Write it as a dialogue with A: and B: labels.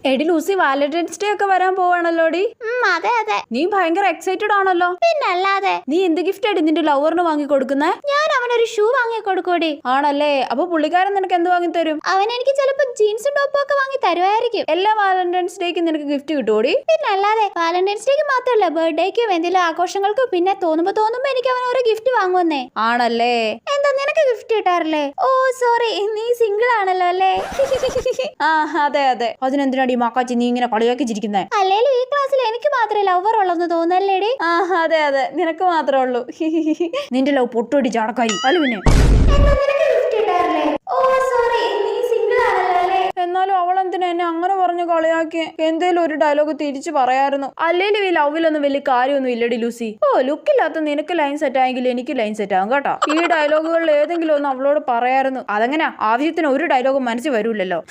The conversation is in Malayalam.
A: എടി ലൂസി, വാലന്റൈൻസ് ഡേ ഒക്കെ വരാൻ പോവാണല്ലോടി.
B: അതെ അതെ.
A: നീ ഭയങ്കര എക്സൈറ്റഡ് ആണല്ലോ.
B: പിന്നല്ലാതെ.
A: നീ എന്ത് ഗിഫ്റ്റ് ആയിട്ട് നിന്റെ ലവറിന് വാങ്ങി കൊടുക്കുന്നേ?
B: ഞാൻ അവനൊരു ഷൂ വാങ്ങി കൊടുക്കൂടി.
A: ആണല്ലേ? അപ്പൊ പുള്ളിക്കാരൻ നിനക്ക് എന്ത് വാങ്ങി തരും?
B: അവൻ എനിക്ക് ചിലപ്പോ ജീൻസും ടോപ്പും ഒക്കെ വാങ്ങി തരുമായിരിക്കും.
A: എല്ലാ വാലന്റൈൻസ് ഡേക്ക് നിനക്ക് ഗിഫ്റ്റ് കിട്ടുമോടി?
B: പിന്നല്ലാതെ. വാലന്റൈൻസ് ഡേക്ക് മാത്രമല്ല, ബർത്ത്ഡേക്കും എന്തെങ്കിലും ആഘോഷങ്ങൾക്കും പിന്നെ തോന്നുമ്പോ എനിക്ക് അവൻ ഓരോ ഗിഫ്റ്റ് വാങ്ങുന്നേ.
A: ആണല്ലേ?
B: എന്താ നിനക്ക് ഗിഫ്റ്റ് കിട്ടാറില്ലേ? ഓ സോറി, നീ സിംഗിൾ ആണല്ലോ അല്ലേ?
A: ആ അതെ അതെ. അതിനെന്തിനാടി മാക്കാച്ചി നീ ഇങ്ങനെ കളിയാക്കി ചിരിക്കുന്നേ?
B: അല്ലേലും ഈ ക്ലാസ്സിൽ എനിക്ക് മാത്രമേ ലവർ ഉള്ളെന്ന് തോന്നല്ലേടി?
A: ആ അതെ അതെ, നിനക്ക് മാത്രമേ ഉള്ളൂ. നിന്റെ ലവ് പൊട്ടോടി ചാടക്കാരി. അല്ല പിന്നെ എന്നാലും അവൾ എന്തിനാ എന്നെ അങ്ങനെ പറഞ്ഞു കളിയാക്കി? എന്തേലും ഒരു ഡയലോഗ് തിരിച്ചു പറയായിരുന്നു. അല്ലേലും ഈ ലവിലൊന്നും വലിയ കാര്യമൊന്നും ഇല്ലടി ലൂസി. ഓ, ലുക്കില്ലാത്ത നിനക്ക് ലൈൻ സെറ്റ് ആയെങ്കിൽ എനിക്ക് ലൈൻ സെറ്റ് ആകും കേട്ടോ. ഈ ഡയലോഗുകളിൽ ഏതെങ്കിലും ഒന്ന് അവളോട് പറയായിരുന്നു. അതെങ്ങനെയാ? ആവശ്യത്തിന് ഒരു ഡയലോഗും മനസ്സിൽ വരൂലല്ലോ.